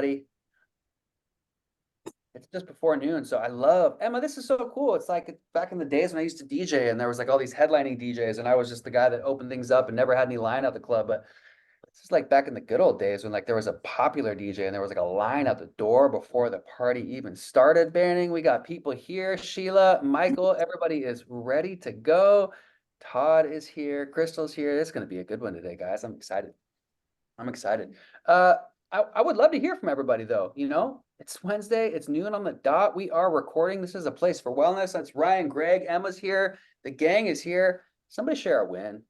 It's just before noon, so I love Emma. This is so cool. It's like back in the days when I used to DJ, and there was like all these headlining DJs, and I was just the guy that opened things up and never had any line at the club. But this is like back in the good old days when like there was a popular DJ and there was like a line out the door before the party even started banning. We got people here, Sheila, Michael, everybody is ready to go. Todd is here, Crystal's here. It's gonna be a good one today, guys. I'm excited. I'm excited. Uh, I would love to hear from everybody though. It's Wednesday, it's noon on the dot. We are recording. This is a place for wellness. That's Ryan, Greg, Emma's here. The gang is here. Somebody share a win.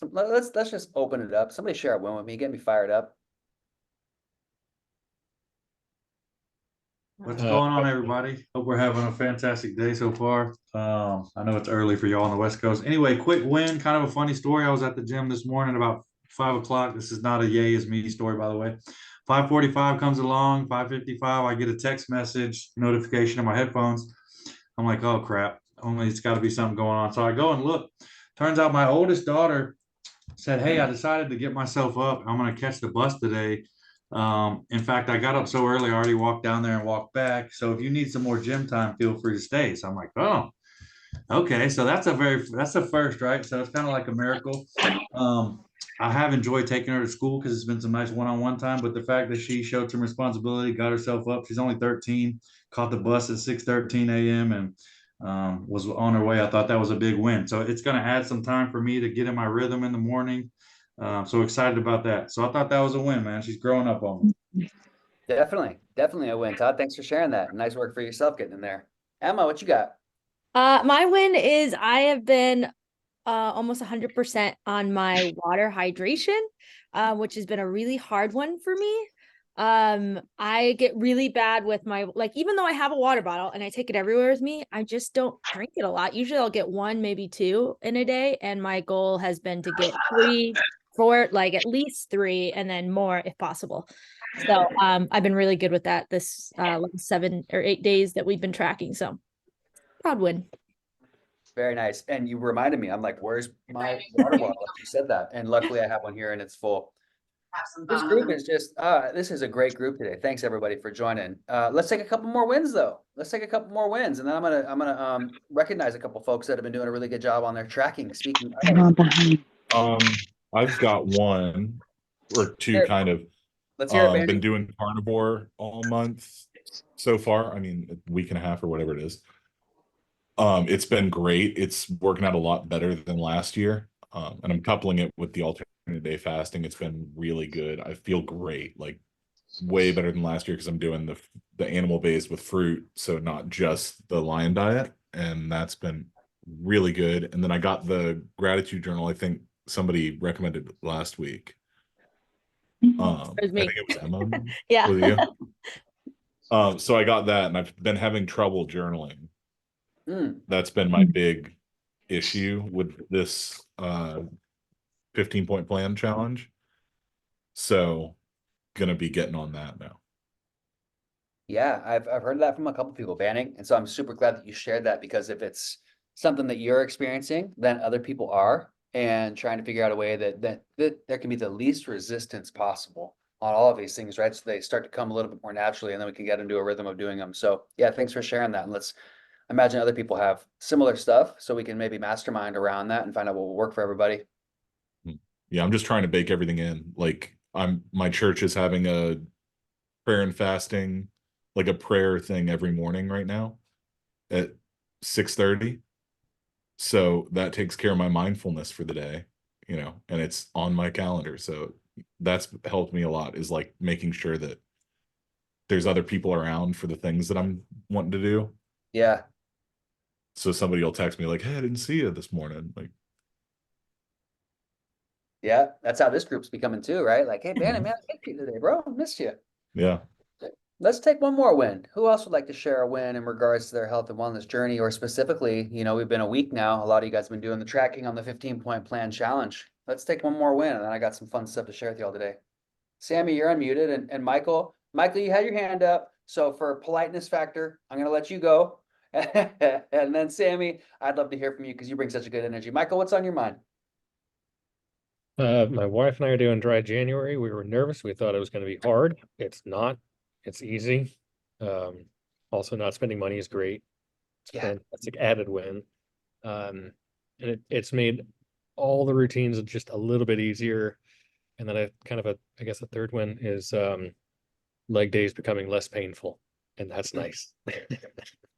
Let's just open it up. Somebody share a win with me. Get me fired up. What's going on, everybody? Hope we're having a fantastic day so far. I know it's early for y'all on the West Coast. Anyway, quick win, kind of a funny story. I was at the gym this morning about 5 o'clock. This is not a yay is me story, by the way. 5:45 comes along, 5:55. I get a text message notification on my headphones. I'm like, oh crap, only it's got to be something going on. So I go and look. Turns out my oldest daughter said, hey, I decided to get myself up. I'm going to catch the bus today. In fact, I got up so early, I already walked down there and walked back. So if you need some more gym time, feel free to stay. So I'm like, oh, okay. So that's a first, right? So it's kind of like a miracle. I have enjoyed taking her to school because it's been some nice one-on-one time, but the fact that she showed some responsibility, got herself up, she's only 13, caught the bus at 6:13 a.m. and was on her way. I thought that was a big win. So it's going to add some time for me to get in my rhythm in the morning. So excited about that. So I thought that was a win, man. She's growing up on me. Definitely a win, Todd. Thanks for sharing that. Nice work for yourself getting in there. Emma, what you got? My win is I have been almost 100% on my water hydration, which has been a really hard one for me. I get really bad with my, like, even though I have a water bottle and I take it everywhere with me, I just don't drink it a lot. Usually I'll get one, maybe two in a day. And my goal has been to get 3, 4, like at least 3, and then more if possible. So I've been really good with that this 7 or 8 days that we've been tracking. So proud win. Very nice. And you reminded me, I'm like, where's my water bottle? You said that. And luckily I have one here and it's full. This group is just, this is a great group today. Thanks everybody for joining. Let's take a couple more wins though. Let's take a couple more wins. And then I'm gonna recognize a couple folks that have been doing a really good job on their tracking. Speaking I've got one or two kind of. Let's hear it, Been Bandy. doing carnivore all month so far. I mean, a week and a half or whatever it is. It's been great. It's working out a lot better than last year. And I'm coupling it with the alternate day fasting. It's been really good. I feel great, like way better than last year because I'm doing the animal based with fruit, so not just the lion diet, and that's been really good. And then I got the gratitude journal. I think somebody recommended it last week. It was I me. think it was Emma. Yeah. Was it you? So I got that, and I've been having trouble journaling. That's been my big issue with this 15-point plan challenge. So gonna be getting on that now. Yeah, I've heard that from a couple people banning. And so I'm super glad that you shared that because if it's something that you're experiencing, then other people are and trying to figure out a way that there can be the least resistance possible on all of these things, right? So they start to come a little bit more naturally and then we can get into a rhythm of doing them. So yeah, thanks for sharing that. And let's imagine other people have similar stuff so we can maybe mastermind around that and find out what will work for everybody. Yeah, I'm just trying to bake everything in. Like my church is having a prayer and fasting, like a prayer thing every morning right now at 6:30. So that takes care of my mindfulness for the day, and it's on my calendar. So that's helped me a lot, is like making sure that there's other people around for the things that I'm wanting to do. Yeah. So somebody will text me like, hey, I didn't see you this morning. Like, yeah, that's how this group's becoming too, right? Like, hey, Bannon, man, I missed you today, bro. Missed you. Yeah. Let's take one more win. Who else would like to share a win in regards to their health and wellness journey, or specifically, we've been a week now. A lot of you guys have been doing the tracking on the 15-point plan challenge. Let's take one more win, and then I got some fun stuff to share with y'all today. Sammy, you're unmuted, and Michael, you had your hand up. So for politeness factor, I'm going to let you go. And then Sammy, I'd love to hear from you because you bring such a good energy. Michael, what's on your mind? My wife and I are doing dry January. We were nervous. We thought it was going to be hard. It's not. It's easy. Also not spending money is great. It's a Yeah. fantastic added win. And it's made all the routines just a little bit easier. And then I guess a third win is leg days becoming less painful. And that's nice.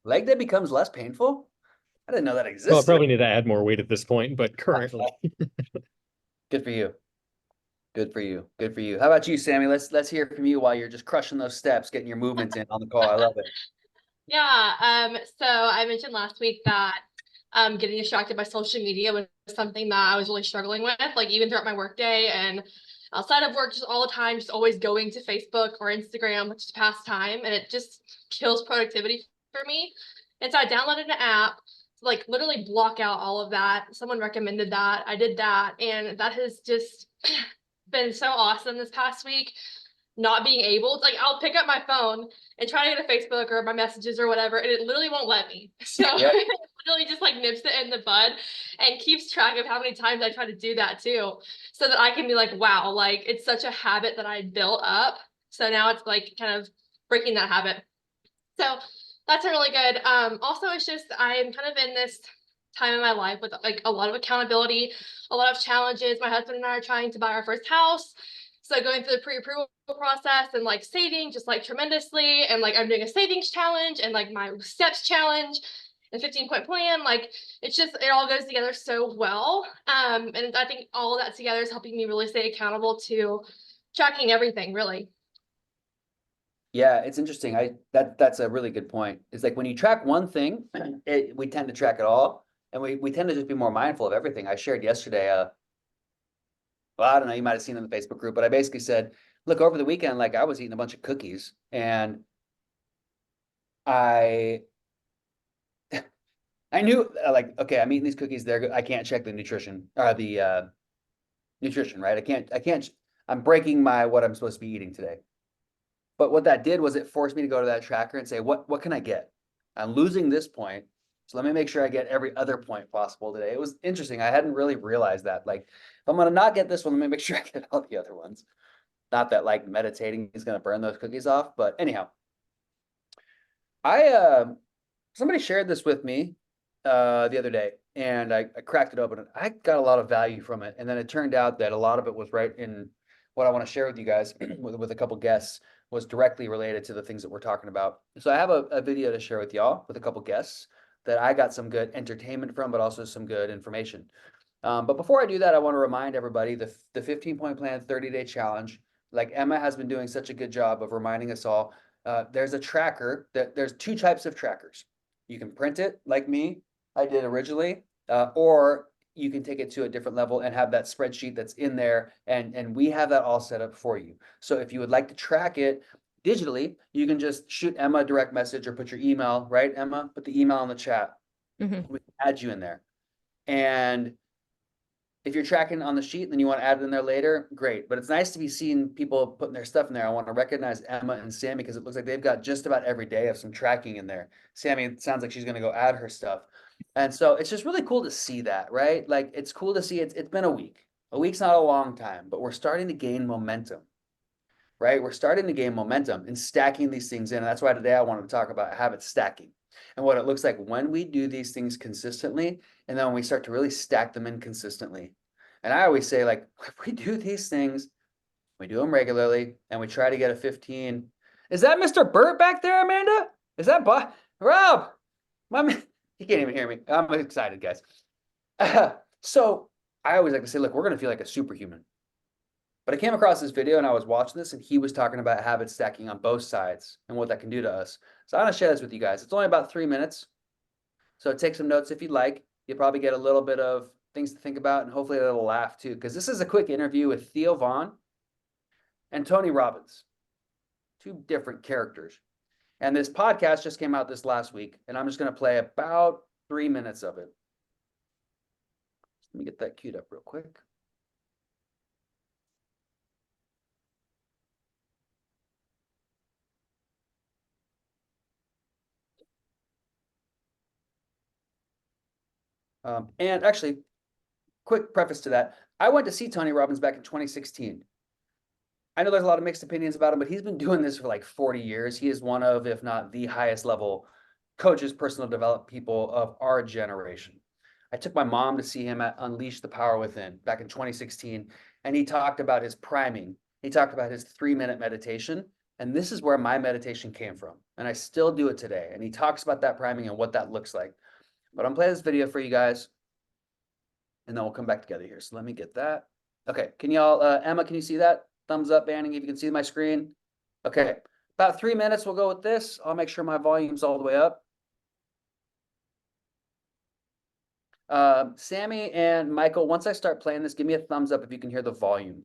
Leg day becomes less painful? I didn't know that Well, I existed. probably need to add more weight at this point, but currently. Good for you. Good for you. Good for you. How about you, Sammy? Let's hear from you while you're just crushing those steps, getting your movements in on the call. I love it. Yeah, so I mentioned last week that getting distracted by social media was something that I was really struggling with, like even throughout my workday and outside of work, just all the time, just always going to Facebook or Instagram just to pass time, and it just kills productivity for me. And so I downloaded an app to like literally block out all of that. Someone recommended that. I did that, and that has just been so awesome this past week. Not being able to, like, I'll pick up my phone and try to go to Facebook or my messages or whatever, and it literally won't let me. So Yep. it literally just like nips it in the bud and keeps track of how many times I try to do that too, so that I can be like, wow, like it's such a habit that I built up. So now it's like kind of breaking that habit. So that's really good. Also, it's just I'm kind of in this time in my life with like a lot of accountability, a lot of challenges. My husband and I are trying to buy our first house. So going through the pre-approval process and like saving just like tremendously. And like I'm doing a savings challenge and like my steps challenge and 15-point plan. Like it's just, it all goes together so well. And I think all of that together is helping me really stay accountable to tracking everything, really. Yeah, it's interesting. That's a really good point. It's like when you track one thing, we tend to track it all, and we tend to just be more mindful of everything. I shared yesterday, well, I don't know, you might have seen it in the Facebook group, but I basically said, look, over the weekend, like I was eating a bunch of cookies, and I I knew like, okay, I'm eating these cookies, they're good. I can't check the nutrition or the nutrition, right? I can't I'm breaking my what I'm supposed to be eating today. But what that did was it forced me to go to that tracker and say, what can I get? I'm losing this point. So let me make sure I get every other point possible today. It was interesting. I hadn't really realized that. Like, if I'm gonna not get this one, let me make sure I get all the other ones. Not that like meditating is gonna burn those cookies off, but anyhow. Somebody shared this with me the other day, and I cracked it open and I got a lot of value from it. And then it turned out that a lot of it was right in what I want to share with you guys with a couple guests was directly related to the things that we're talking about. So I have a video to share with y'all with a couple guests that I got some good entertainment from, but also some good information. But before I do that, I want to remind everybody the 15-point plan 30-day challenge. Like Emma has been doing such a good job of reminding us all. There's a tracker there's two types of trackers. You can print it like me, I did originally, or you can take it to a different level and have that spreadsheet that's in there, and we have that all set up for you. So if you would like to track it digitally, you can just shoot Emma a direct message or put your email, right, Emma? Put the email in the chat. Mhm. We can add you in there. And if you're tracking on the sheet and then you want to add it in there later, great. But it's nice to be seeing people putting their stuff in there. I want to recognize Emma and Sammy because it looks like they've got just about every day of some tracking in there. Sammy, it sounds like she's going to go add her stuff. And so it's just really cool to see that, right? Like it's cool to see it's been a week. A week's not a long time, but we're starting to gain momentum, right? We're starting to gain momentum and stacking these things in. And that's why today I wanted to talk about habit stacking and what it looks like when we do these things consistently, and then when we start to really stack them in consistently. And I always say, like, if we do these things, we do them regularly, and we try to get a 15. Is that Mr. Burt back there, Amanda? Is that Rob? My man, he can't even hear me. I'm excited, guys. So I always like to say, look, we're going to feel like a superhuman. But I came across this video and I was watching this, and he was talking about habit stacking on both sides and what that can do to us. So I'm going to share this with you guys. It's only about 3 minutes. So take some notes if you'd like. You'll probably get a little bit of things to think about, and hopefully it'll laugh too, because this is a quick interview with Theo Vaughn and Tony Robbins, two different characters. And this podcast just came out this last week, and I'm just going to play about 3 minutes of it. Let me get that queued up real quick. And actually, quick preface to that, I went to see Tony Robbins back in 2016. I know there's a lot of mixed opinions about him, but he's been doing this for like 40 years. He is one of, if not the highest level coaches, personal development people of our generation. I took my mom to see him at Unleash the Power Within back in 2016, and he talked about his priming. He talked about his 3-minute meditation, and this is where my meditation came from, and I still do it today. And he talks about that priming and what that looks like. But I'm playing this video for you guys, and then we'll come back together here. So let me get that. Okay, can y'all, Emma, can you see that? Thumbs up, Banning, if you can see my screen. Okay, about 3 minutes, we'll go with this. I'll make sure my volume's all the way up. Sammy and Michael, once I start playing this, give me a thumbs up if you can hear the volume.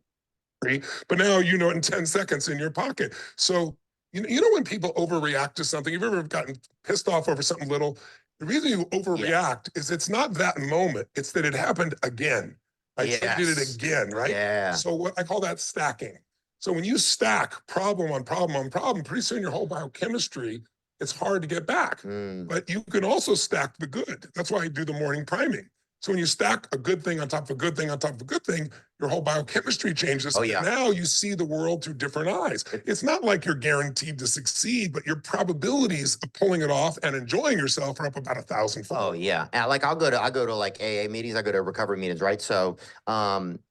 But now you know it in 10 seconds in your pocket. So, you know when people overreact to something, you've ever gotten pissed off over something little? The reason you overreact is it's not that moment, it's that it happened again. Right? So you did it again, right? Yeah. So what I call that stacking. So when you stack problem on problem on problem, pretty soon your whole biochemistry, it's hard to get back. But you can also stack the good. That's why I do the morning priming. So when you stack a good thing on top of a good thing on top of a good thing, your whole biochemistry changes. Oh, yeah. Now you see the world through different eyes. It's not like you're guaranteed to succeed, but your probabilities of pulling it off and enjoying yourself are up about 1,000-fold. Oh yeah. And like I go to like AA meetings, I go to recovery meetings, right? So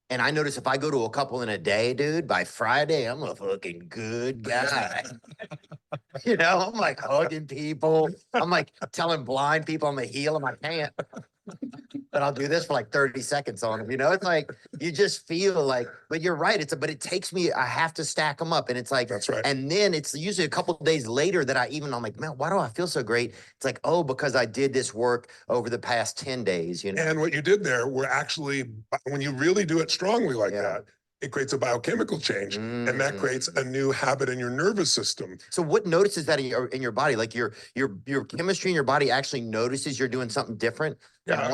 and I notice if I go to a couple in a day, dude, by Friday, I'm a fucking good guy. You know, I'm like hugging people. I'm like telling blind people I'm gonna heal them. I can't. But I'll do this for like 30 seconds on them. You know, it's like you just feel like, but you're right. But it takes me, I have to stack them up. And it's like, that's right. And then it's usually a couple of days later that I'm like, man, why do I feel so great? It's like, oh, because I did this work over the past 10 days, you know. And what you did there were actually, when you really do it strongly like that, it creates a biochemical change, and that creates a new habit in your nervous system. So what notices that in your body? Like your chemistry in your body actually notices you're doing something different? Yeah,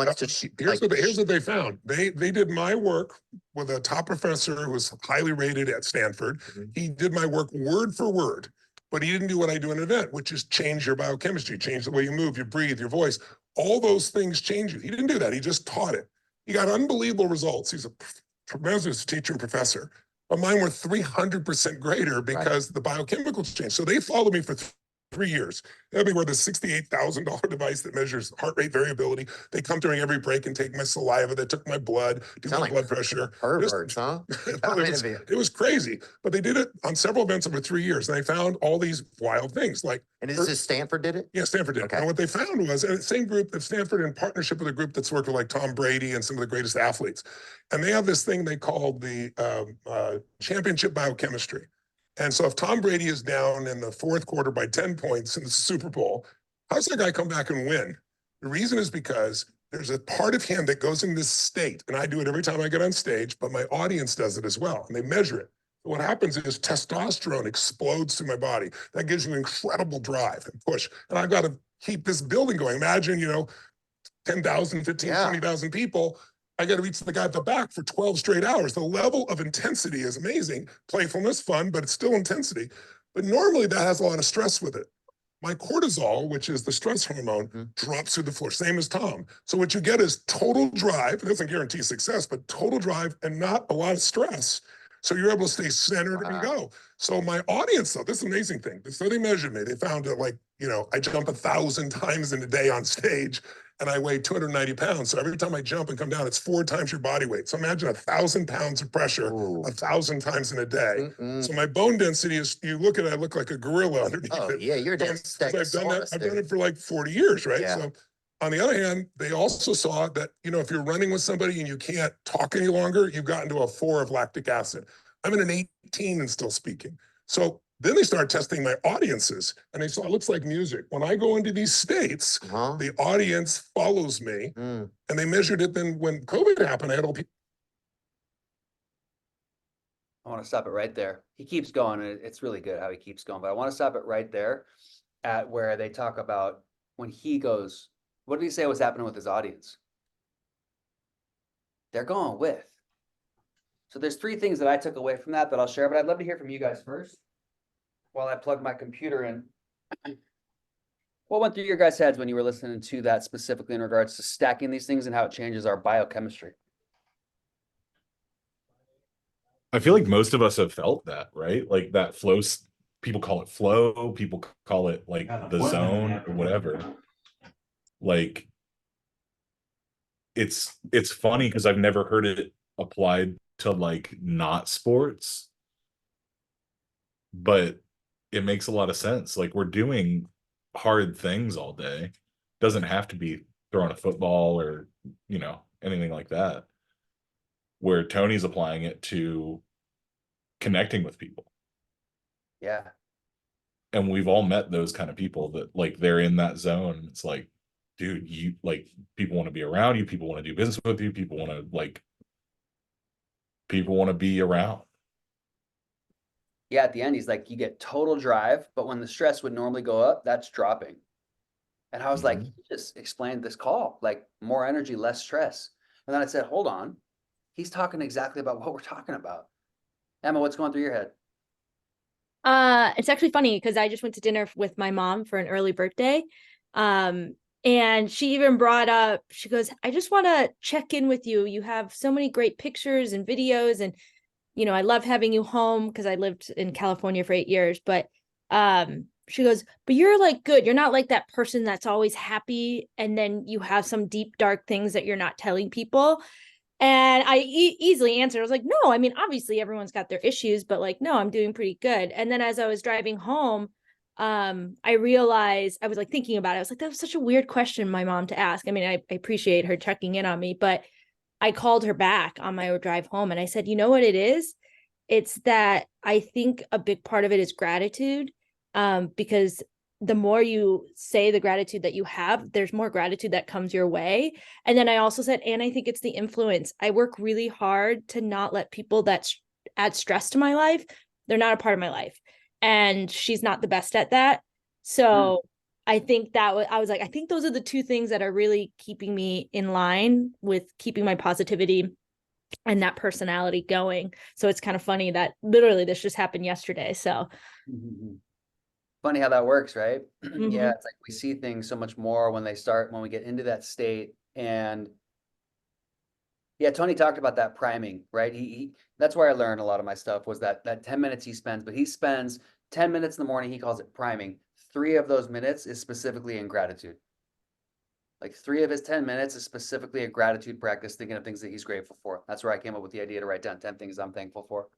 here's what they found. They did my work with a top professor who was highly rated at Stanford. He did my work word for word, but he didn't do what I do in an event, which is change your biochemistry, change the way you move, you breathe, your voice. All those things change you. He didn't do that. He just taught it. He got unbelievable results. He's a tremendous teacher and professor, but mine were 300% greater because the biochemical change. So they followed me for 3 years. That'd be where the $68,000 device that measures heart rate variability. They come during every break and take my saliva. They took my blood, do my blood pressure. Perverts, huh? It was crazy, but they did it on several events over 3 years, and they found all these wild things. Like, and is this Stanford did it? Yeah, Stanford did. Okay. And what they found was, and the same group that Stanford in partnership with a group that's worked with like Tom Brady and some of the greatest athletes, and they have this thing they called the championship biochemistry. And so if Tom Brady is down in the fourth quarter by 10 points in the Super Bowl, how's that guy come back and win? The reason is because there's a part of him that goes in this state, and I do it every time I get on stage, but my audience does it as well, and they measure it. What happens is testosterone explodes through my body. That gives you incredible drive and push. And I've got to keep this building going. Imagine, 10,000, 15, 20,000 people. I got to reach the guy at the back for 12 straight hours. The level of intensity is amazing. Playfulness, fun, but it's still intensity. But normally that has a lot of stress with it. My cortisol, which is the stress hormone, drops through the floor, same as Tom. So what you get is total drive. It doesn't guarantee success, but total drive and not a lot of stress. So you're able to stay centered and go. So my audience, though, this is an amazing thing. So they measured me. They found that, like, I jump 1,000 times in a day on stage, and I weigh 290 pounds. So every time I jump and come down, it's 4 times your body weight. So imagine 1,000 pounds of pressure 1,000 times in a day. So my bone density is, you look at it, I look like a gorilla underneath it. Oh yeah, you're just I've done it for like 40 years, right? Yeah. So on the other hand, they also saw that, if you're running with somebody and you can't talk any longer, you've gotten to a 4 of lactic acid. I'm in an 18 and still speaking. So then they started testing my audiences, and they saw it looks like music. When I go into these states, the audience follows me, and they measured it. Then when COVID happened, I had all people. I want to stop it right there. He keeps going, and it's really good how he keeps going, but I want to stop it right there at where they talk about when he goes, what did he say was happening with his audience? They're going with. So there's 3 things that I took away from that I'll share, but I'd love to hear from you guys first while I plug my computer in. What went through your guys' heads when you were listening to that specifically in regards to stacking these things and how it changes our biochemistry? I feel like most of us have felt that, right? Like that people call it flow, people call it like the zone or whatever. Like it's funny because I've never heard it applied to like not sports, but it makes a lot of sense. Like we're doing hard things all day. Doesn't have to be throwing a football or, anything like that. Where Tony's applying it to connecting with people. Yeah. And we've all met those kind of people that like they're in that zone. It's like, dude, you like people want to be around you, people want to do business with you, people want to be around. Yeah, at the end, he's like, you get total drive, but when the stress would normally go up, that's dropping. And I was like, Mhm. he just explained this call, like more energy, less stress. And then I said, hold on, he's talking exactly about what we're talking about. Emma, what's going through your head? It's actually funny because I just went to dinner with my mom for an early birthday. Um, and she even brought up, she goes, I just want to check in with you. You have so many great pictures and videos, and I love having you home because I lived in California for 8 years. But she goes, but you're like good. You're not like that person that's always happy, and then you have some deep, dark things that you're not telling people. And I easily answered. I was like, no, I mean, obviously everyone's got their issues, but like, no, I'm doing pretty good. And then as I was driving home, I realized, I was like thinking about it. I was like, that was such a weird question my mom to ask. I mean, I appreciate her checking in on me, but I called her back on my drive home and I said, you know what it is? It's that I think a big part of it is gratitude. Because the more you say the gratitude that you have, there's more gratitude that comes your way. And then I also said, and I think it's the influence. I work really hard to not let people that add stress to my life. They're not a part of my life. And she's not the best at that. So I think I was like, I think those are the two things that are really keeping me in line with keeping my positivity and that personality going. So it's kind of funny that literally this just happened yesterday. So Funny how that works, right? mhm. Yeah, it's like we see things so much more when we get into that state. And yeah, Tony talked about that priming, right? He that's where I learned a lot of my stuff was that 10 minutes he spends, but he spends 10 minutes in the morning, he calls it priming. 3 of those minutes is specifically in gratitude. Like 3 of his 10 minutes is specifically a gratitude practice, thinking of things that he's grateful for. That's where I came up with the idea to write down 10 things I'm thankful for.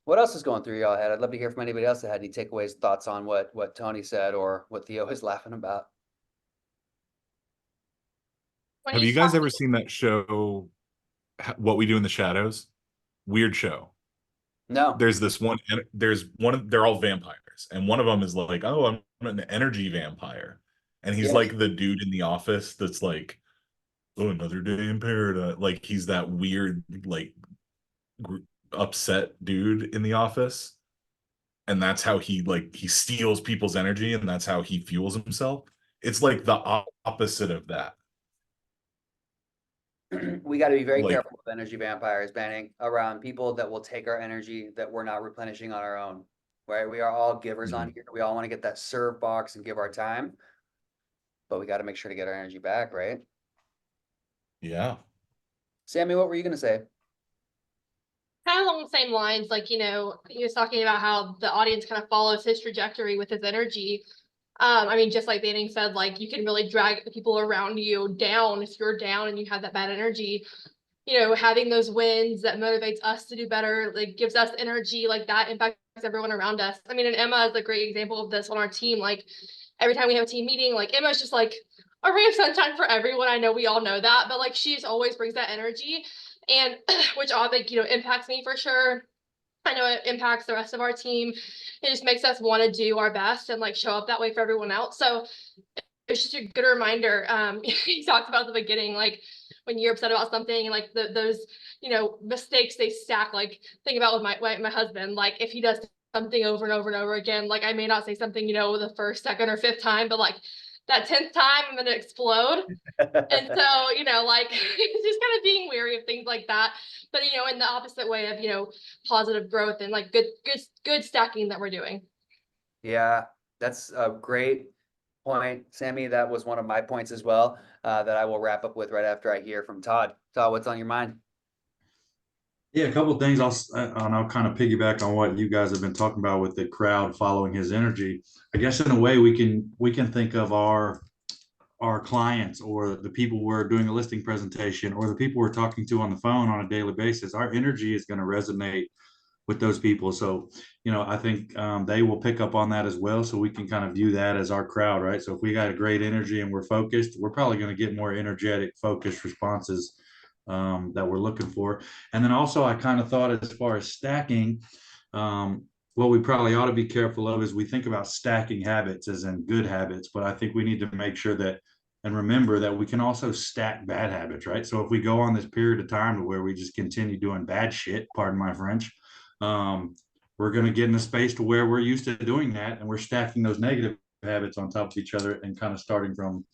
What else is going through y'all head? I'd love to hear from anybody else that had any takeaways, thoughts on what Tony said or what Theo is laughing about. When Have he's you guys talking, ever seen that show, What We Do in the Shadows? Weird show. No. They're all vampires, and one of them is like, oh, I'm an energy vampire, and he's Yes. like the dude in the office that's like, oh, another day in paradise. Like he's that weird, like upset dude in the office, and that's how he steals people's energy, and that's how he fuels himself. It's like the opposite of that. We got to be very Like, careful with energy vampires banning around people that will take our energy that we're not replenishing on our own. Right? We are all givers on here. We all want to get that serve box and give our time, but we got to make sure to get our energy back, right? yeah. Sammy, what were you gonna say? kind of along the same lines, like, he was talking about how the audience kind of follows his trajectory with his energy. I mean, just like Banning said, like you can really drag people around you down if you're down and you have that bad energy. Having those wins that motivates us to do better, like gives us energy, like that impacts everyone around us. I mean, and Emma is a great example of this on our team. Like every time we have a team meeting, like Emma's just like a ray of sunshine for everyone. I know we all know that, but like she's always brings that energy, and which all like impacts me for sure. I know it impacts the rest of our team. It just makes us want to do our best and like show up that way for everyone else. So it's just a good reminder. He talked about at the beginning, like when you're upset about something and like those, mistakes they stack. Like think about with my husband, like if he does something over and over and over again, like I may not say something, the first, second, or fifth time, but like that 10th time I'm gonna explode. And so, like it's just kind of being wary of things like that. But in the opposite way of, positive growth and like good stacking that we're doing. Yeah, that's a great point, Sammy. That was one of my points as well, that I will wrap up with right after I hear from Todd. Todd, what's on your mind? Yeah, a couple of things. And I'll kind of piggyback on what you guys have been talking about with the crowd following his energy. I guess in a way we can think of our clients or the people we're doing a listing presentation or the people we're talking to on the phone on a daily basis. Our energy is going to resonate with those people. So, I think they will pick up on that as well. So we can kind of view that as our crowd, right? So if we got a great energy and we're focused, we're probably going to get more energetic, focused responses that we're looking for. And then also, I kind of thought as far as stacking, what we probably ought to be careful of is we think about stacking habits as in good habits, but I think we need to make sure that and remember that we can also stack bad habits, right? So if we go on this period of time where we just continue doing bad shit, pardon my French, um, we're going to get in a space to where we're used to doing that, and we're stacking those negative habits on top of each other and kind of starting from,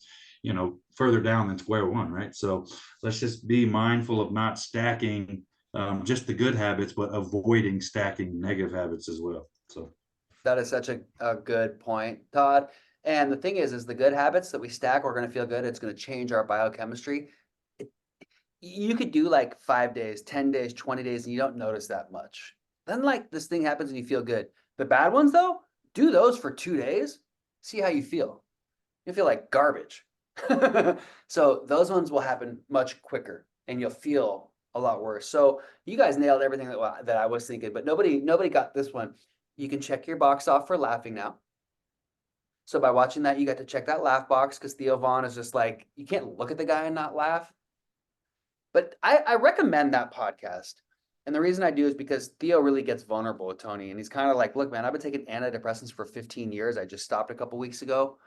further down than square one, right? So let's just be mindful of not stacking just the good habits, but avoiding stacking negative habits as well. So That is such a good point, Todd. And the thing is the good habits that we stack, we're going to feel good. It's going to change our biochemistry. It, you could do like 5 days, 10 days, 20 days, and you don't notice that much. Then like this thing happens and you feel good. The bad ones though, do those for 2 days. See how you feel. You feel like garbage. So those ones will happen much quicker and you'll feel a lot worse. So you guys nailed everything that I was thinking, but nobody got this one. You can check your box off for laughing now. So by watching that, you got to check that laugh box because Theo Vaughn is just like, you can't look at the guy and not laugh. But I recommend that podcast. And the reason I do is because Theo really gets vulnerable with Tony. And he's kind of like, look, man, I've been taking antidepressants for 15 years. I just stopped a couple weeks ago.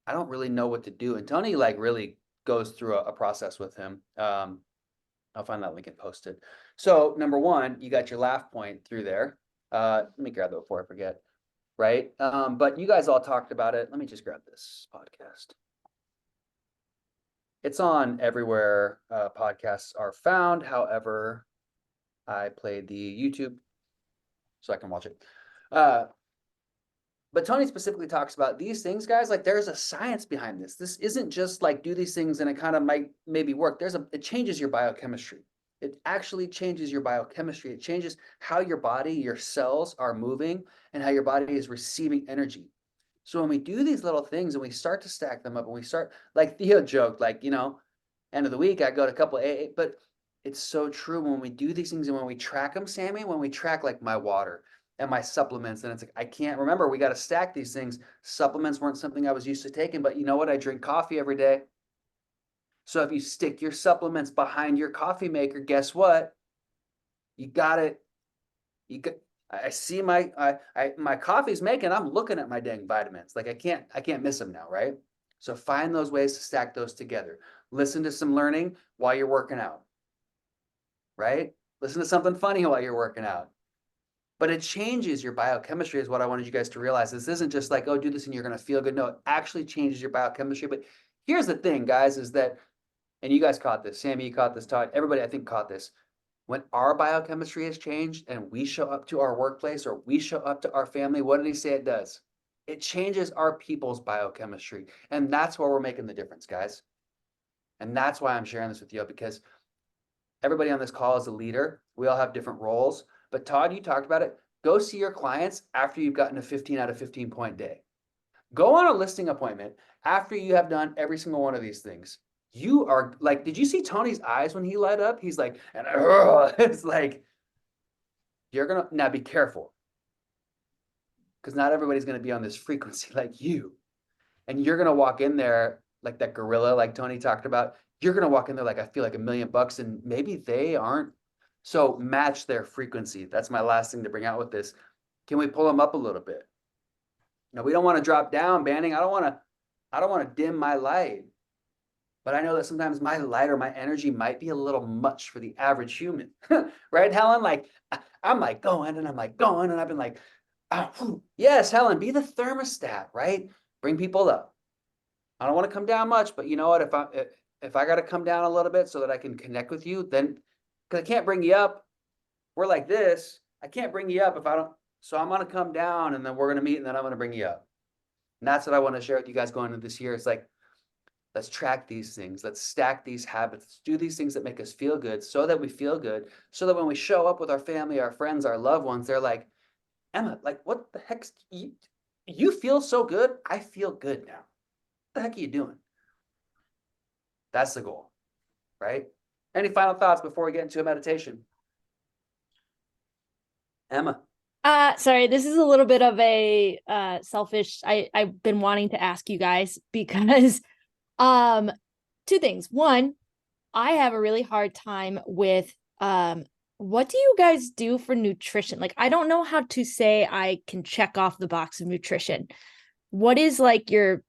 I don't really know what to do. And Tony like really goes through a process with him. I'll find that link and post it. So number one, you got your laugh point through there. Let me grab that before I forget. Right. But you guys all talked about it. Let me just grab this podcast. It's on everywhere podcasts are found. However, I played the YouTube so I can watch it. But Tony specifically talks about these things, guys. Like there's a science behind this. This isn't just like do these things and it kind of might maybe work. It changes your biochemistry. It actually changes your biochemistry. It changes how your body, your cells are moving and how your body is receiving energy. So when we do these little things and we start to stack them up and we start, like Theo joked, like, end of the week, I go to a couple AA, but it's so true when we do these things and when we track them, Sammy, when we track like my water and my supplements, and it's like, I can't remember, we got to stack these things. Supplements weren't something I was used to taking, but you know what? I drink coffee every day. So if you stick your supplements behind your coffee maker, guess what? You got it. I see my coffee's making, I'm looking at my dang vitamins. Like I can't miss them now, right? So find those ways to stack those together. Listen to some learning while you're working out, right? Listen to something funny while you're working out. But it changes your biochemistry is what I wanted you guys to realize. This isn't just like, oh, do this and you're going to feel good. No, it actually changes your biochemistry. But here's the thing, guys, is that, and you guys caught this, Sammy, you caught this, Todd, everybody I think caught this. When our biochemistry has changed and we show up to our workplace or we show up to our family, what did he say it does? It changes our people's biochemistry. And that's where we're making the difference, guys. And that's why I'm sharing this with you, because everybody on this call is a leader. We all have different roles. But Todd, you talked about it. Go see your clients after you've gotten a 15 out of 15 point day. Go on a listing appointment after you have done every single one of these things. You are like, did you see Tony's eyes when he light up? He's like, and it's like, you're going to now be careful because not everybody's going to be on this frequency like you. And you're going to walk in there like that gorilla, like Tony talked about. You're going to walk in there like, I feel like $1 million and maybe they aren't. So match their frequency. That's my last thing to bring out with this. Can we pull them up a little bit? Now we don't want to drop down, Banning. I don't want to dim my light. But I know that sometimes my light or my energy might be a little much for the average human. Right, Helen? Like I'm like going and I'm like going and I've been like, oh, yes, Helen, be the thermostat, right? Bring people up. I don't want to come down much, but you know what? If I got to come down a little bit so that I can connect with you, then because I can't bring you up. We're like this. I can't bring you up if I don't. So I'm going to come down and then we're going to meet and then I'm going to bring you up. And that's what I want to share with you guys going into this year. It's like, Let's track these things. Let's stack these habits. Let's do these things that make us feel good so that we feel good. So that when we show up with our family, our friends, our loved ones, they're like, Emma, like, what the heck's you feel so good? I feel good now. What the heck are you doing? That's the goal, right? Any final thoughts before we get into a meditation? Emma. Sorry, this is a little bit of a selfish. I've been wanting to ask you guys because two things. One, I have a really hard time with what do you guys do for nutrition? Like, I don't know how to say I can check off the box of nutrition. What is like your,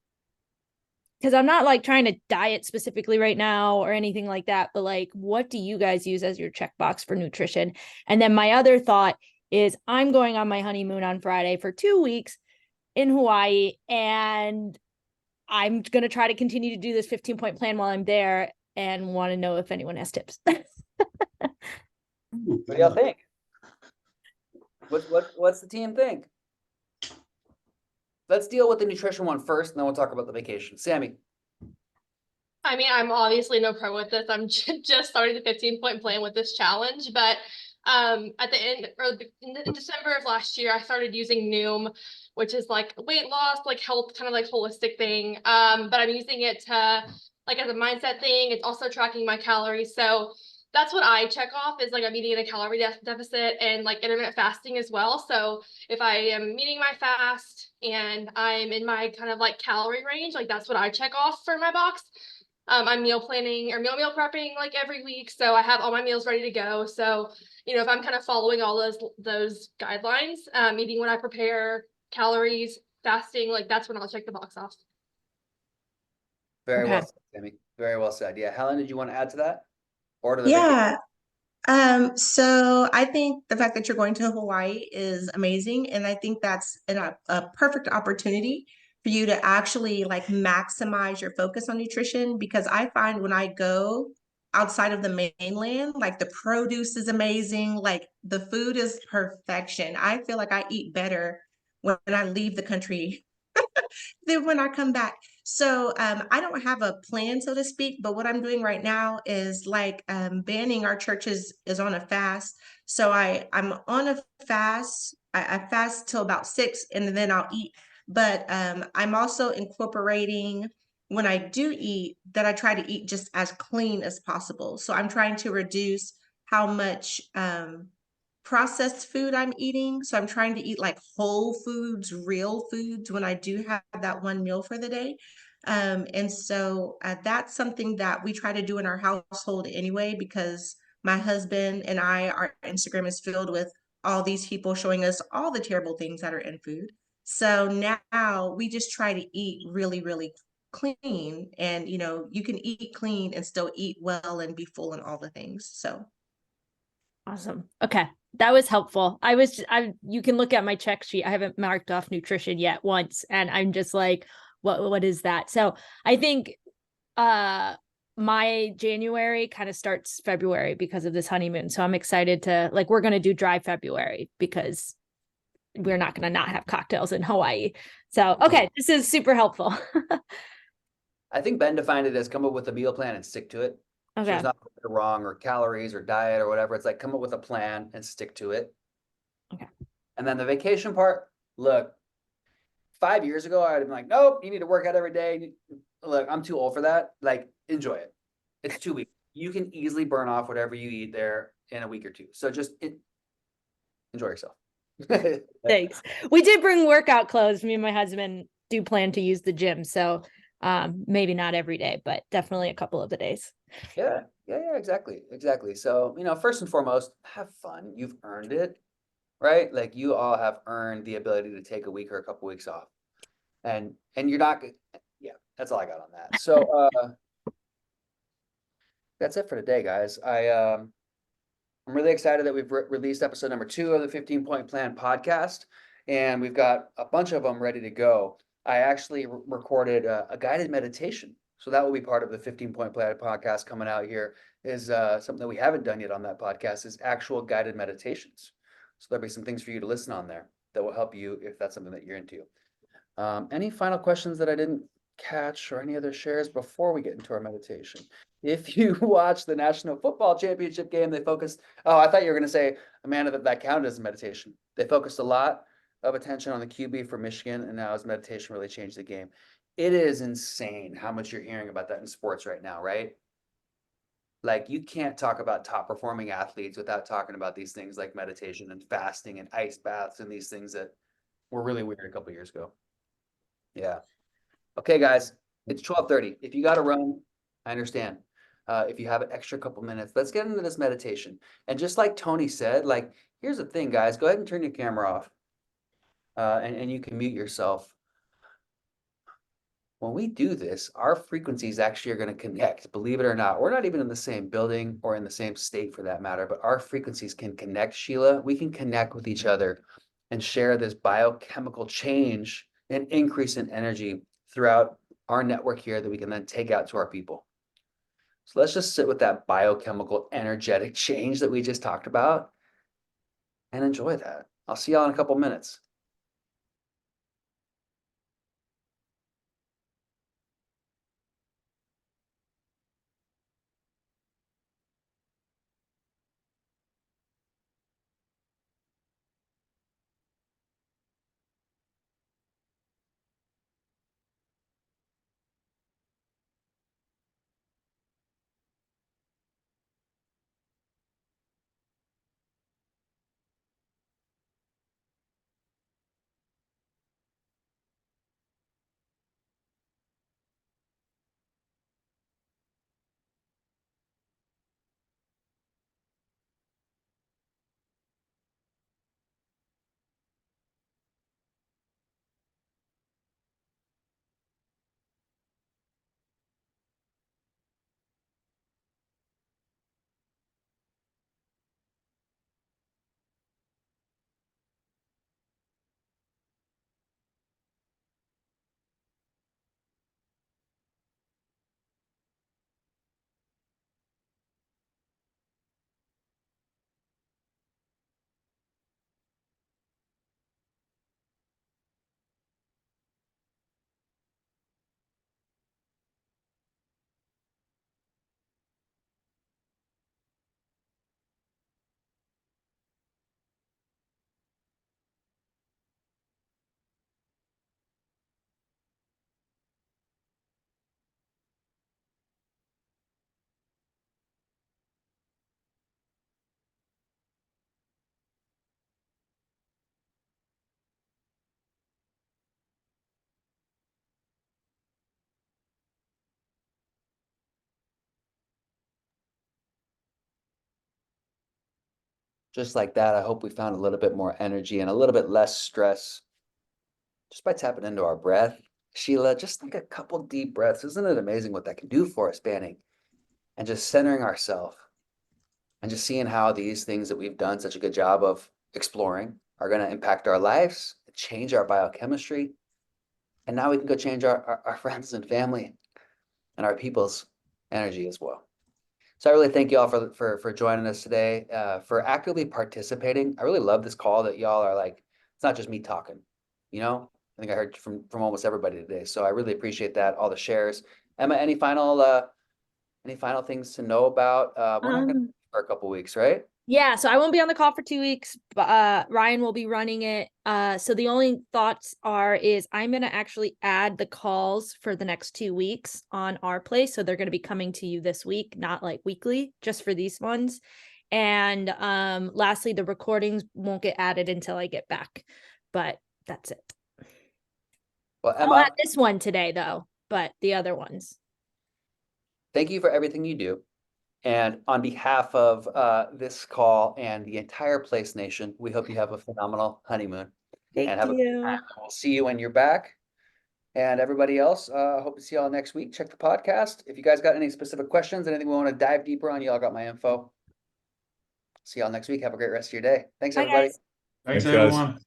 because I'm not like trying to diet specifically right now or anything like that, but like, what do you guys use as your checkbox for nutrition? And then my other thought is I'm going on my honeymoon on Friday for 2 weeks in Hawaii, and I'm going to try to continue to do this 15-point plan while I'm there and want to know if anyone has tips. What do y'all think? What's the team think? Let's deal with the nutrition one first, and then we'll talk about the vacation. Sammy. I mean, I'm obviously no pro with this. I'm just starting the 15-point plan with this challenge, but at the end or in December of last year, I started using Noom, which is like weight loss, like health, kind of like holistic thing. But I'm using it to like as a mindset thing. It's also tracking my calories. So that's what I check off is like I'm eating in a calorie deficit and like intermittent fasting as well. So if I am meeting my fast and I'm in my kind of like calorie range, like that's what I check off for my box. I'm meal planning or meal prepping like every week. So I have all my meals ready to go. So, you know, if I'm kind of following all those guidelines, eating when I prepare, calories, fasting, like that's when I'll check the box off. Very Okay. well said, Sammy. Very well said. Yeah. Helen, did you want to add to that? Or to the Yeah. So I think the fact that you're going to Hawaii is amazing. And I think that's a perfect opportunity for you to actually like maximize your focus on nutrition because I find when I go outside of the mainland, like the produce is amazing, like the food is perfection. I feel like I eat better when I leave the country than when I come back. So I don't have a plan, so to speak, but what I'm doing right now is like banning our churches is on a fast. So I'm on a fast. I fast till about 6 and then I'll eat. But I'm also incorporating when I do eat that I try to eat just as clean as possible. So I'm trying to reduce how much processed food I'm eating. So I'm trying to eat like whole foods, real foods when I do have that one meal for the day. And so that's something that we try to do in our household anyway, because my husband and our Instagram is filled with all these people showing us all the terrible things that are in food. So now we just try to eat really, really clean. And, you know, you can eat clean and still eat well and be full and all the things. So Awesome. Okay. That was helpful. You can look at my check sheet. I haven't marked off nutrition yet once. And I'm just like, what is that? So I think my January kind of starts February because of this honeymoon. So I'm excited to like, we're going to do dry February because we're not going to not have cocktails in Hawaii. So, okay. This is super helpful. I think Ben defined it as come up with a meal plan and stick to it. So Okay. there's not wrong or calories or diet or whatever. It's like come up with a plan and stick to it. Okay. And then the vacation part, look, 5 years ago, I'd have been like, nope, you need to work out every day. Look, I'm too old for that. Like, enjoy it. It's 2 weeks. You can easily burn off whatever you eat there in a week or two. So just enjoy yourself. Thanks. We did bring workout clothes. Me and my husband do plan to use the gym. So maybe not every day, but definitely a couple of the days. Yeah, exactly. So, you know, first and foremost, have fun. You've earned it, right? Like you all have earned the ability to take a week or a couple weeks off. And you're not good. Yeah, that's all I got on that. So that's it for today, guys. I'm really excited that we've released episode number 2 of the 15-point plan podcast, and we've got a bunch of them ready to go. I actually recorded a guided meditation. So that will be part of the 15-point plan podcast coming out here is something that we haven't done yet on that podcast is actual guided meditations. So there'll be some things for you to listen on there that will help you if that's something that you're into. Any final questions that I didn't catch or any other shares before we get into our meditation? If you watch the National Football Championship game, they focused. Oh, I thought you were going to say, Amanda, that counted as a meditation. They focused a lot of attention on the QB for Michigan, and now his meditation really changed the game. It is insane how much you're hearing about that in sports right now, right? Like, you can't talk about top performing athletes without talking about these things like meditation and fasting and ice baths and these things that were really weird a couple years ago. Yeah. Okay, guys, it's 12:30. If you got to run, I understand. If you have an extra couple minutes, let's get into this meditation. And just like Tony said, like, here's the thing, guys, go ahead and turn your camera off. And you can mute yourself. When we do this, our frequencies actually are going to connect, believe it or not. We're not even in the same building or in the same state for that matter, but our frequencies can connect, Sheila. We can connect with each other and share this biochemical change and increase in energy throughout our network here that we can then take out to our people. So let's just sit with that biochemical energetic change that we just talked about and enjoy that. I'll see y'all in a couple minutes. Just like that, I hope we found a little bit more energy and a little bit less stress just by tapping into our breath. Sheila, just like a couple deep breaths. Isn't it amazing what that can do for us, Banning? And just centering ourselves and just seeing how these things that we've done such a good job of exploring are going to impact our lives, change our biochemistry. And now we can go change our friends and family and our people's energy as well. So I really thank you all for joining us today, for actively participating. I really love this call that y'all are like, it's not just me talking, you know? I think I heard from almost everybody today. So I really appreciate that, all the shares. Emma, any final things to know about? We're not gonna for a couple weeks, right? Yeah, so I won't be on the call for 2 weeks, but Ryan will be running it. So the only thoughts is I'm gonna actually add the calls for the next 2 weeks on our place. So they're gonna be coming to you this week, not like weekly, just for these ones. And lastly, the recordings won't get added until I get back. But that's it. Well, I'll add Emma, this one today though, but the other ones. thank you for everything you do. And on behalf of this call and the entire Place Nation, we hope you have a phenomenal honeymoon. Thank and have a good you. time. We'll see you when you're back. And everybody else, hope to see y'all next week. Check the podcast. If you guys got any specific questions, anything we want to dive deeper on, y'all got my info. See y'all next week. Have a great rest of your day. Thanks, Bye, everybody. guys. Thanks, Thanks, guys. everyone.